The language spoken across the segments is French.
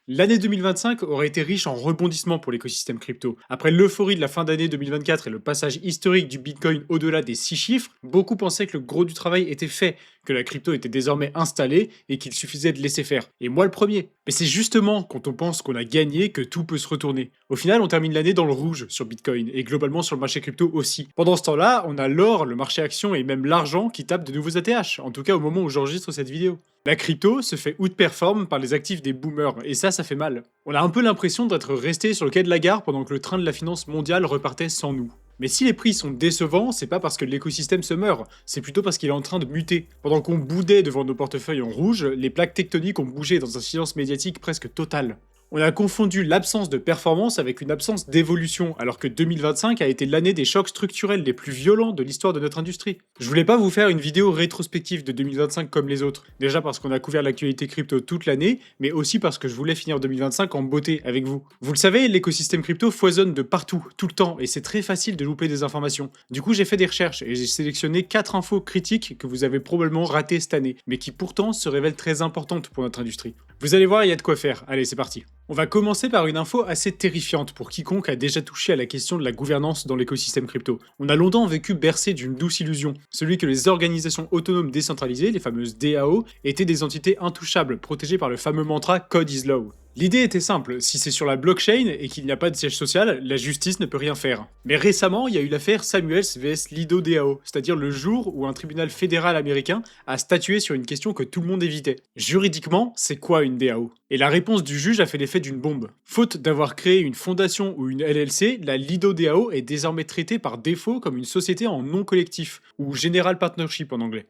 L'année 2025 aurait été riche en rebondissements pour l'écosystème crypto. Après l'euphorie de la fin d'année 2024 et le passage historique du Bitcoin au-delà des 6 chiffres, beaucoup pensaient que le gros du travail était fait, que la crypto était désormais installée et qu'il suffisait de laisser faire. Et moi le premier. Mais c'est justement quand on pense qu'on a gagné que tout peut se retourner. Au final, on termine l'année dans le rouge sur Bitcoin et globalement sur le marché crypto aussi. Pendant ce temps-là, on a l'or, le marché action et même l'argent qui tapent de nouveaux ATH, en tout cas au moment où j'enregistre cette vidéo. La crypto se fait outperform par les actifs des boomers, et ça fait mal. On a un peu l'impression d'être resté sur le quai de la gare pendant que le train de la finance mondiale repartait sans nous. Mais si les prix sont décevants, c'est pas parce que l'écosystème se meurt, c'est plutôt parce qu'il est en train de muter. Pendant qu'on boudait devant nos portefeuilles en rouge, les plaques tectoniques ont bougé dans un silence médiatique presque total. On a confondu l'absence de performance avec une absence d'évolution, alors que 2025 a été l'année des chocs structurels les plus violents de l'histoire de notre industrie. Je voulais pas vous faire une vidéo rétrospective de 2025 comme les autres, déjà parce qu'on a couvert l'actualité crypto toute l'année, mais aussi parce que je voulais finir 2025 en beauté avec vous. Vous le savez, l'écosystème crypto foisonne de partout, tout le temps, et c'est très facile de louper des informations. Du coup, j'ai fait des recherches et j'ai sélectionné 4 infos critiques que vous avez probablement ratées cette année, mais qui pourtant se révèlent très importantes pour notre industrie. Vous allez voir, il y a de quoi faire. Allez, c'est parti. On va commencer par une info assez terrifiante pour quiconque a déjà touché à la question de la gouvernance dans l'écosystème crypto. On a longtemps vécu bercé d'une douce illusion, celui que les organisations autonomes décentralisées, les fameuses DAO, étaient des entités intouchables, protégées par le fameux mantra Code is Law. L'idée était simple, si c'est sur la blockchain et qu'il n'y a pas de siège social, la justice ne peut rien faire. Mais récemment, il y a eu l'affaire Samuels vs Lido DAO, c'est-à-dire le jour où un tribunal fédéral américain a statué sur une question que tout le monde évitait. Juridiquement, c'est quoi une DAO? Et la réponse du juge a fait l'effet d'une bombe. Faute d'avoir créé une fondation ou une LLC, la Lido DAO est désormais traitée par défaut comme une société en non collectif, ou General Partnership en anglais.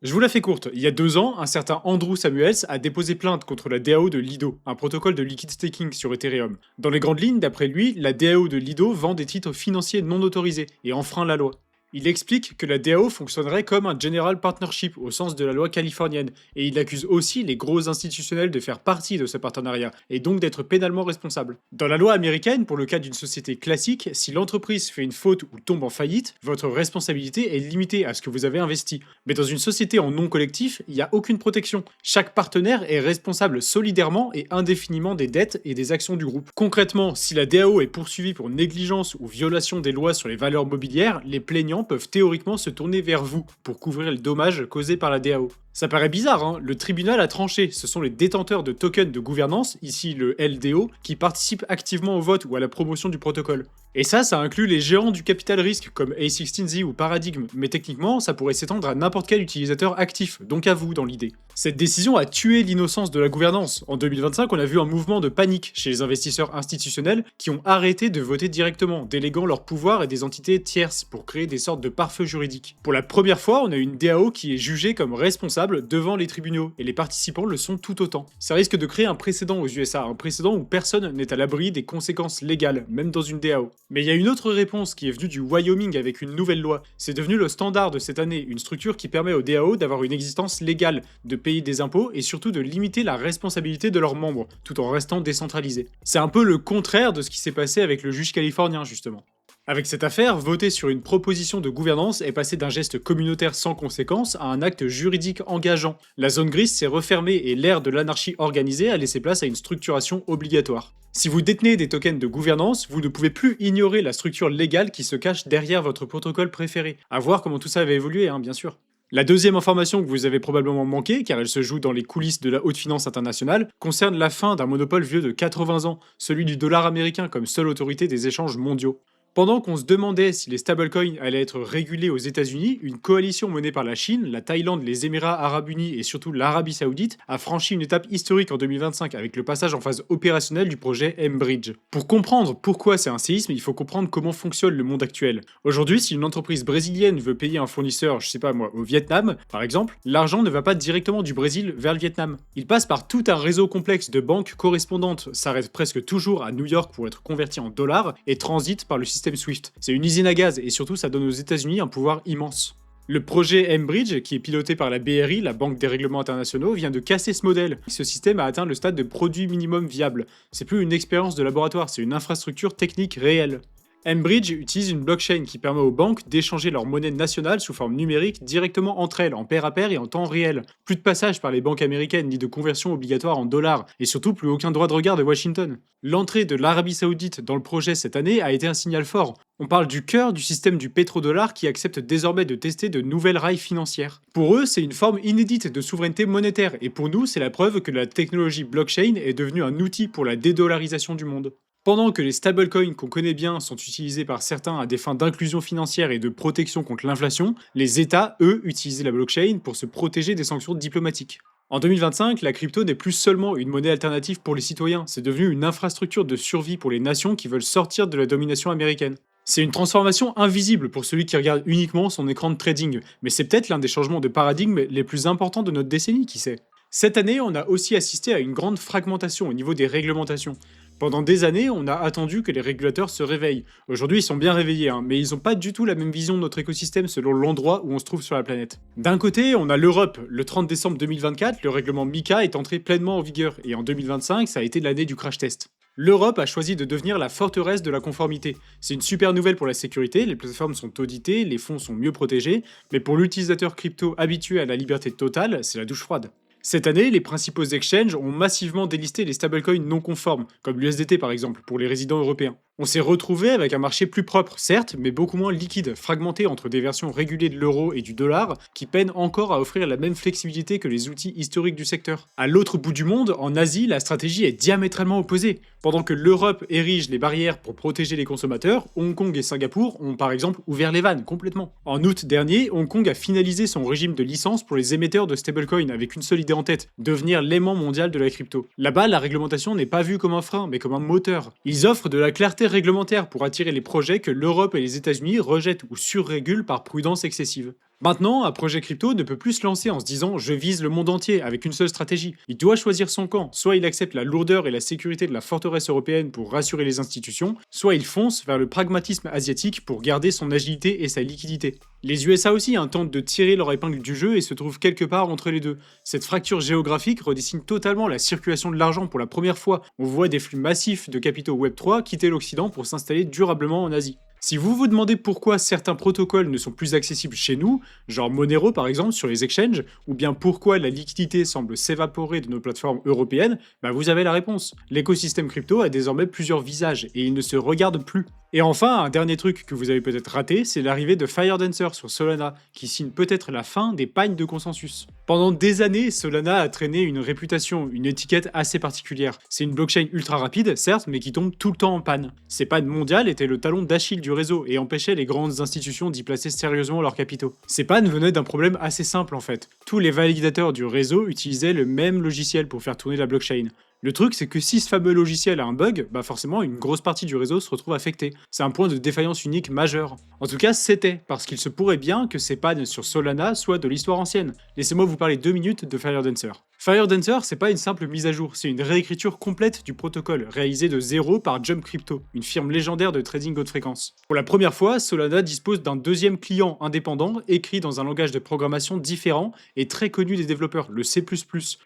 Je vous la fais courte, il y a 2 ans, un certain Andrew Samuels a déposé plainte contre la DAO de Lido, un protocole de liquid staking sur Ethereum. Dans les grandes lignes, d'après lui, la DAO de Lido vend des titres financiers non autorisés et enfreint la loi. Il explique que la DAO fonctionnerait comme un General Partnership au sens de la loi californienne, et il accuse aussi les gros institutionnels de faire partie de ce partenariat, et donc d'être pénalement responsables. Dans la loi américaine, pour le cas d'une société classique, si l'entreprise fait une faute ou tombe en faillite, votre responsabilité est limitée à ce que vous avez investi. Mais dans une société en non collectif, il n'y a aucune protection. Chaque partenaire est responsable solidairement et indéfiniment des dettes et des actions du groupe. Concrètement, si la DAO est poursuivie pour négligence ou violation des lois sur les valeurs mobilières, les plaignants peuvent théoriquement se tourner vers vous pour couvrir les dommages causés par la DAO. Ça paraît bizarre, hein? Le tribunal a tranché, ce sont les détenteurs de tokens de gouvernance, ici le LDO, qui participent activement au vote ou à la promotion du protocole. Et ça inclut les géants du capital risque comme A16Z ou Paradigm, mais techniquement ça pourrait s'étendre à n'importe quel utilisateur actif, donc à vous dans l'idée. Cette décision a tué l'innocence de la gouvernance. En 2025, on a vu un mouvement de panique chez les investisseurs institutionnels qui ont arrêté de voter directement, déléguant leur pouvoir à des entités tierces pour créer des sortes de pare-feux juridiques. Pour la première fois, on a une DAO qui est jugée comme responsable devant les tribunaux, et les participants le sont tout autant. Ça risque de créer un précédent aux USA, un précédent où personne n'est à l'abri des conséquences légales, même dans une DAO. Mais il y a une autre réponse qui est venue du Wyoming avec une nouvelle loi. C'est devenu le standard de cette année, une structure qui permet aux DAO d'avoir une existence légale, de payer des impôts et surtout de limiter la responsabilité de leurs membres, tout en restant décentralisé. C'est un peu le contraire de ce qui s'est passé avec le juge californien, justement. Avec cette affaire, voter sur une proposition de gouvernance est passé d'un geste communautaire sans conséquence à un acte juridique engageant. La zone grise s'est refermée et l'ère de l'anarchie organisée a laissé place à une structuration obligatoire. Si vous détenez des tokens de gouvernance, vous ne pouvez plus ignorer la structure légale qui se cache derrière votre protocole préféré. À voir comment tout ça va évoluer, bien sûr. La deuxième information que vous avez probablement manquée, car elle se joue dans les coulisses de la haute finance internationale, concerne la fin d'un monopole vieux de 80 ans, celui du dollar américain comme seule autorité des échanges mondiaux. Pendant qu'on se demandait si les stablecoins allaient être régulés aux États-Unis, une coalition menée par la Chine, la Thaïlande, les Émirats arabes unis et surtout l'Arabie saoudite a franchi une étape historique en 2025 avec le passage en phase opérationnelle du projet M-Bridge. Pour comprendre pourquoi c'est un séisme, il faut comprendre comment fonctionne le monde actuel. Aujourd'hui, si une entreprise brésilienne veut payer un fournisseur, je sais pas moi, au Vietnam, par exemple, l'argent ne va pas directement du Brésil vers le Vietnam. Il passe par tout un réseau complexe de banques correspondantes, s'arrête presque toujours à New York pour être converti en dollars et transite par le système Swift. C'est une usine à gaz et surtout ça donne aux États-Unis un pouvoir immense. Le projet M-Bridge, qui est piloté par la BRI, la Banque des règlements internationaux, vient de casser ce modèle. Ce système a atteint le stade de produit minimum viable. C'est plus une expérience de laboratoire, c'est une infrastructure technique réelle. Mbridge utilise une blockchain qui permet aux banques d'échanger leur monnaie nationale sous forme numérique directement entre elles, en pair à pair et en temps réel. Plus de passage par les banques américaines ni de conversion obligatoire en dollars, et surtout plus aucun droit de regard de Washington. L'entrée de l'Arabie Saoudite dans le projet cette année a été un signal fort. On parle du cœur du système du pétrodollar qui accepte désormais de tester de nouvelles rails financières. Pour eux, c'est une forme inédite de souveraineté monétaire, et pour nous, c'est la preuve que la technologie blockchain est devenue un outil pour la dédollarisation du monde. Pendant que les stablecoins qu'on connaît bien sont utilisés par certains à des fins d'inclusion financière et de protection contre l'inflation, les États, eux, utilisaient la blockchain pour se protéger des sanctions diplomatiques. En 2025, la crypto n'est plus seulement une monnaie alternative pour les citoyens, c'est devenu une infrastructure de survie pour les nations qui veulent sortir de la domination américaine. C'est une transformation invisible pour celui qui regarde uniquement son écran de trading, mais c'est peut-être l'un des changements de paradigme les plus importants de notre décennie, qui sait. Cette année, on a aussi assisté à une grande fragmentation au niveau des réglementations. Pendant des années, on a attendu que les régulateurs se réveillent. Aujourd'hui, ils sont bien réveillés, mais ils n'ont pas du tout la même vision de notre écosystème selon l'endroit où on se trouve sur la planète. D'un côté, on a l'Europe. Le 30 décembre 2024, le règlement MiCA est entré pleinement en vigueur, et en 2025, ça a été l'année du crash test. L'Europe a choisi de devenir la forteresse de la conformité. C'est une super nouvelle pour la sécurité, les plateformes sont auditées, les fonds sont mieux protégés, mais pour l'utilisateur crypto habitué à la liberté totale, c'est la douche froide. Cette année, les principaux exchanges ont massivement délisté les stablecoins non conformes, comme l'USDT par exemple, pour les résidents européens. On s'est retrouvé avec un marché plus propre, certes, mais beaucoup moins liquide, fragmenté entre des versions régulées de l'euro et du dollar, qui peinent encore à offrir la même flexibilité que les outils historiques du secteur. À l'autre bout du monde, en Asie, la stratégie est diamétralement opposée. Pendant que l'Europe érige les barrières pour protéger les consommateurs, Hong Kong et Singapour ont par exemple ouvert les vannes complètement. En août dernier, Hong Kong a finalisé son régime de licence pour les émetteurs de stablecoins avec une seule idée en tête, devenir l'aimant mondial de la crypto. Là-bas, la réglementation n'est pas vue comme un frein, mais comme un moteur. Ils offrent de la clarté réglementaire pour attirer les projets que l'Europe et les États-Unis rejettent ou surrégulent par prudence excessive. Maintenant, un projet crypto ne peut plus se lancer en se disant je vise le monde entier avec une seule stratégie. Il doit choisir son camp. Soit il accepte la lourdeur et la sécurité de la forteresse européenne pour rassurer les institutions, soit il fonce vers le pragmatisme asiatique pour garder son agilité et sa liquidité. Les USA aussi tentent de tirer leur épingle du jeu et se trouvent quelque part entre les deux. Cette fracture géographique redessine totalement la circulation de l'argent pour la première fois. On voit des flux massifs de capitaux Web3 quitter l'Occident pour s'installer durablement en Asie. Si vous vous demandez pourquoi certains protocoles ne sont plus accessibles chez nous, genre Monero par exemple sur les exchanges, ou bien pourquoi la liquidité semble s'évaporer de nos plateformes européennes, vous avez la réponse. L'écosystème crypto a désormais plusieurs visages et il ne se regarde plus. Et enfin, un dernier truc que vous avez peut-être raté, c'est l'arrivée de Firedancer sur Solana, qui signe peut-être la fin des pagnes de consensus. Pendant des années, Solana a traîné une réputation, une étiquette assez particulière. C'est une blockchain ultra rapide, certes, mais qui tombe tout le temps en panne. Ces pannes mondiales étaient le talon d'Achille du réseau et empêchaient les grandes institutions d'y placer sérieusement leurs capitaux. Ces pannes venaient d'un problème assez simple en fait. Tous les validateurs du réseau utilisaient le même logiciel pour faire tourner la blockchain. Le truc, c'est que si ce fameux logiciel a un bug, forcément une grosse partie du réseau se retrouve affectée. C'est un point de défaillance unique majeur. En tout cas, c'était, parce qu'il se pourrait bien que ces pannes sur Solana soient de l'histoire ancienne. Laissez-moi vous parler 2 minutes de Firedancer. Firedancer, c'est pas une simple mise à jour, c'est une réécriture complète du protocole, réalisée de zéro par Jump Crypto, une firme légendaire de trading haute fréquence. Pour la première fois, Solana dispose d'un deuxième client indépendant, écrit dans un langage de programmation différent et très connu des développeurs, le C++,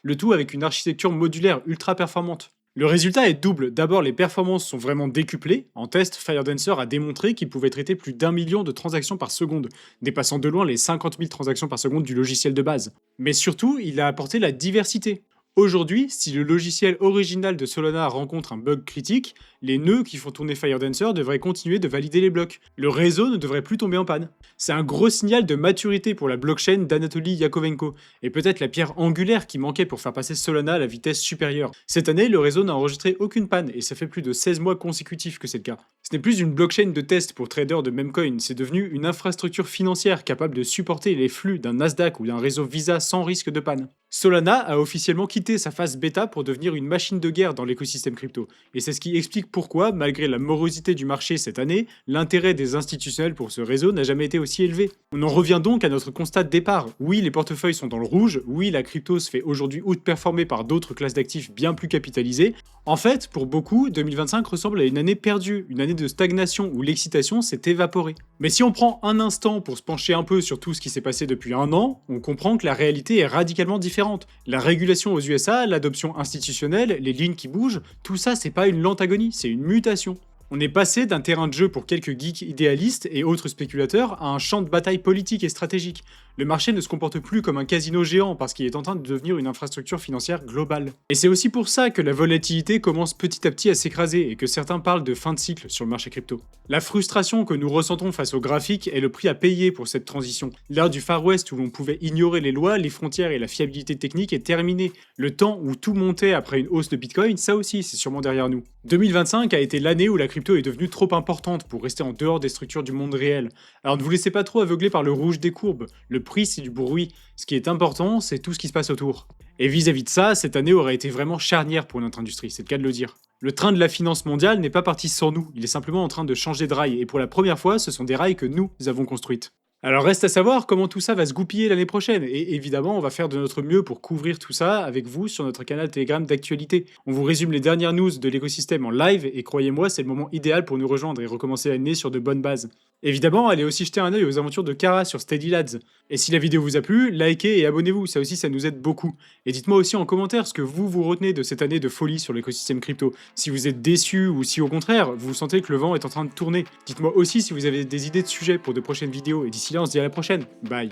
le tout avec une architecture modulaire ultra performante. Le résultat est double. D'abord, les performances sont vraiment décuplées. En test, Firedancer a démontré qu'il pouvait traiter plus d'1 million de transactions par seconde, dépassant de loin les 50 000 transactions par seconde du logiciel de base. Mais surtout, il a apporté la diversité. Aujourd'hui, si le logiciel original de Solana rencontre un bug critique, les nœuds qui font tourner Firedancer devraient continuer de valider les blocs. Le réseau ne devrait plus tomber en panne. C'est un gros signal de maturité pour la blockchain d'Anatoly Yakovenko, et peut-être la pierre angulaire qui manquait pour faire passer Solana à la vitesse supérieure. Cette année, le réseau n'a enregistré aucune panne, et ça fait plus de 16 mois consécutifs que c'est le cas. Ce n'est plus une blockchain de test pour traders de memecoin, c'est devenu une infrastructure financière capable de supporter les flux d'un Nasdaq ou d'un réseau Visa sans risque de panne. Solana a officiellement quitté sa phase bêta pour devenir une machine de guerre dans l'écosystème crypto, et c'est ce qui explique pourquoi, malgré la morosité du marché cette année, l'intérêt des institutionnels pour ce réseau n'a jamais été aussi élevé. On en revient donc à notre constat de départ. Oui, les portefeuilles sont dans le rouge, oui, la crypto se fait aujourd'hui outperformer par d'autres classes d'actifs bien plus capitalisées. En fait, pour beaucoup, 2025 ressemble à une année perdue, une année de stagnation où l'excitation s'est évaporée. Mais si on prend un instant pour se pencher un peu sur tout ce qui s'est passé depuis un an, on comprend que la réalité est radicalement différente. La régulation aux USA, l'adoption institutionnelle, les lignes qui bougent, tout ça c'est pas une lente agonie, c'est une mutation. On est passé d'un terrain de jeu pour quelques geeks idéalistes et autres spéculateurs à un champ de bataille politique et stratégique. Le marché ne se comporte plus comme un casino géant parce qu'il est en train de devenir une infrastructure financière globale. Et c'est aussi pour ça que la volatilité commence petit à petit à s'écraser et que certains parlent de fin de cycle sur le marché crypto. La frustration que nous ressentons face au graphique est le prix à payer pour cette transition. L'ère du Far West où l'on pouvait ignorer les lois, les frontières et la fiabilité technique est terminée. Le temps où tout montait après une hausse de Bitcoin, ça aussi, c'est sûrement derrière nous. 2025 a été l'année où la crypto est devenue trop importante pour rester en dehors des structures du monde réel. Alors ne vous laissez pas trop aveugler par le rouge des courbes. Le prix, c'est du bruit. Ce qui est important, c'est tout ce qui se passe autour. Et vis-à-vis de ça, cette année aurait été vraiment charnière pour notre industrie, c'est le cas de le dire. Le train de la finance mondiale n'est pas parti sans nous, il est simplement en train de changer de rail, et pour la première fois, ce sont des rails que nous avons construites. Alors reste à savoir comment tout ça va se goupiller l'année prochaine, et évidemment on va faire de notre mieux pour couvrir tout ça avec vous sur notre canal Telegram d'actualité. On vous résume les dernières news de l'écosystème en live, et croyez-moi c'est le moment idéal pour nous rejoindre et recommencer l'année sur de bonnes bases. Évidemment, allez aussi jeter un œil aux aventures de Kara sur Steady Lads. Et si la vidéo vous a plu, likez et abonnez-vous, ça aussi ça nous aide beaucoup. Et dites-moi aussi en commentaire ce que vous retenez de cette année de folie sur l'écosystème crypto. Si vous êtes déçu ou si au contraire, vous sentez que le vent est en train de tourner. Dites-moi aussi si vous avez des idées de sujets pour de prochaines vidéos. Et d'ici là, on se dit à la prochaine. Bye.